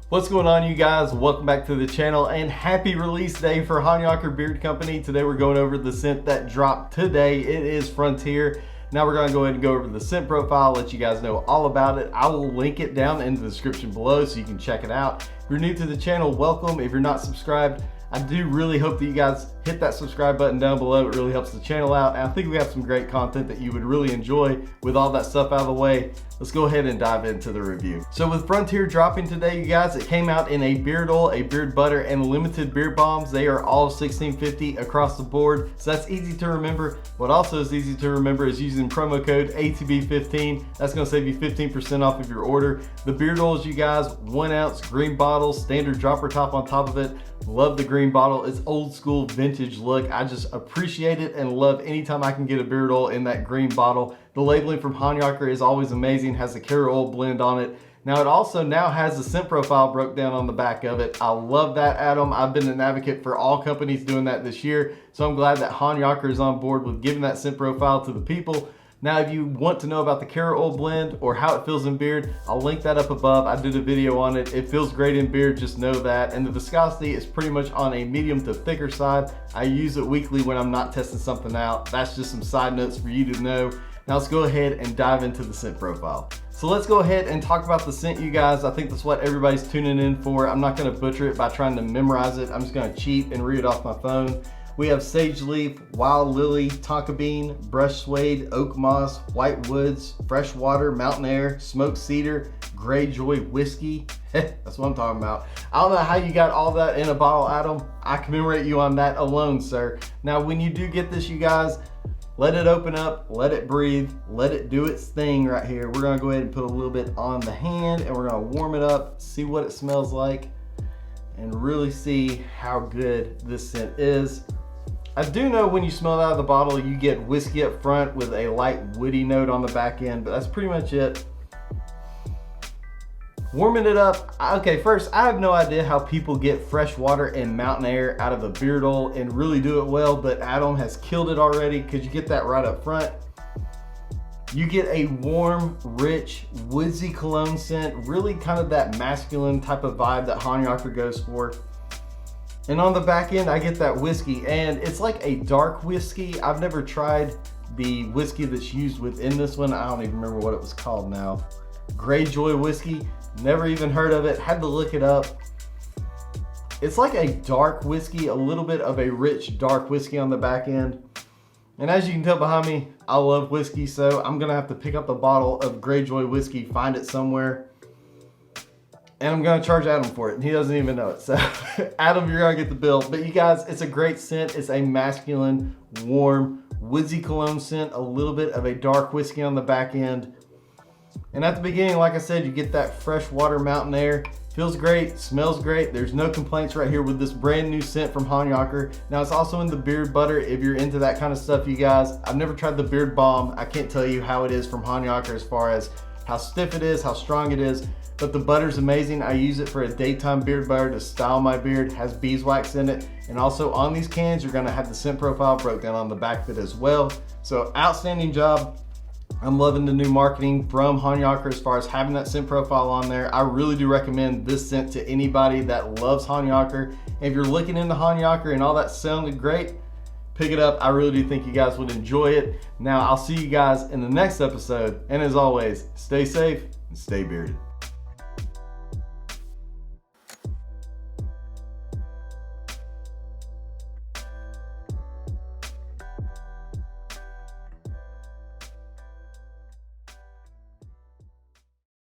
What's going on, you guys? Welcome back to the channel and happy release day for Honyocker Beard Company. Today we're going over the scent that dropped today. It is Frontier. Now we're going to go ahead and go over the scent profile, let you guys know all about it. I will link it down in the description below so you can check it out. If you're new to the channel, welcome. If you're not subscribed, I do really hope that you guys hit that subscribe button down below. It really helps the channel out. And I think we have some great content that you would really enjoy. With all that stuff out of the way, let's go ahead and dive into the review. So with Frontier dropping today, you guys, it came out in a beard oil, a beard butter, and limited beard balms. They are all $16.50 across the board. So that's easy to remember. What also is easy to remember is using promo code ATB15. That's gonna save you 15% off of your order. The beard oils, you guys, 1 ounce green bottle, standard dropper top on top of it. Love the green bottle. It's old school vintage look. I just appreciate it and love anytime I can get a beard oil in that green bottle. The labeling from Honyocker is always amazing. Has the carrot oil blend on it. Now it also now has the scent profile broke down on the back of it. I love that, Adam. I've been an advocate for all companies doing that this year. So I'm glad that Honyocker is on board with giving that scent profile to the people. Now, if you want to know about the carrot oil blend or how it feels in beard, I'll link that up above. I did a video on it. It feels great in beard, just know that. And the viscosity is pretty much on a medium to thicker side. I use it weekly when I'm not testing something out. That's just some side notes for you to know. Now let's go ahead and dive into the scent profile. So let's go ahead and talk about the scent, you guys. I think that's what everybody's tuning in for. I'm not gonna butcher it by trying to memorize it. I'm just gonna cheat and read it off my phone. We have sage leaf, wild lily, tonka bean, brush suede, oak moss, white woods, fresh water, mountain air, smoked cedar, Greyjoy whiskey. That's what I'm talking about. I don't know how you got all that in a bottle, Adam. I commemorate you on that alone, sir. Now, when you do get this, you guys, let it open up, let it breathe, let it do its thing right here. We're gonna go ahead and put a little bit on the hand and we're gonna warm it up, see what it smells like, and really see how good this scent is. I do know when you smell it out of the bottle, you get whiskey up front with a light woody note on the back end, but that's pretty much it. Warming it up, okay, first, I have no idea how people get fresh water and mountain air out of a beard oil and really do it well, but Adam has killed it already because you get that right up front. You get a warm, rich, woodsy cologne scent, really kind of that masculine type of vibe that Honyocker goes for. And on the back end, I get that whiskey, and it's like a dark whiskey. I've never tried the whiskey that's used within this one. I don't even remember what it was called now. Greyjoy whiskey, never even heard of it, had to look it up. It's like a dark whiskey, a little bit of a rich dark whiskey on the back end. And as you can tell behind me, I love whiskey, so I'm gonna have to pick up a bottle of Greyjoy whiskey, find it somewhere, and I'm gonna charge Adam for it, and he doesn't even know it. So Adam, you're gonna get the bill. But you guys, it's a great scent. It's a masculine, warm, woodsy cologne scent, a little bit of a dark whiskey on the back end. And at the beginning, like I said, you get that fresh water mountain air. Feels great, smells great. There's no complaints right here with this brand new scent from Honyocker. Now it's also in the beard butter if you're into that kind of stuff, you guys. I've never tried the beard balm. I can't tell you how it is from Honyocker as far as how stiff it is, how strong it is. But the butter's amazing. I use it for a daytime beard butter to style my beard. It has beeswax in it. And also on these cans, you're gonna have the scent profile broke down on the back of it as well. So outstanding job. I'm loving the new marketing from Honyocker as far as having that scent profile on there. I really do recommend this scent to anybody that loves Honyocker. And if you're looking into Honyocker and all that sounded great, pick it up. I really do think you guys would enjoy it. Now, I'll see you guys in the next episode. And as always, stay safe and stay bearded.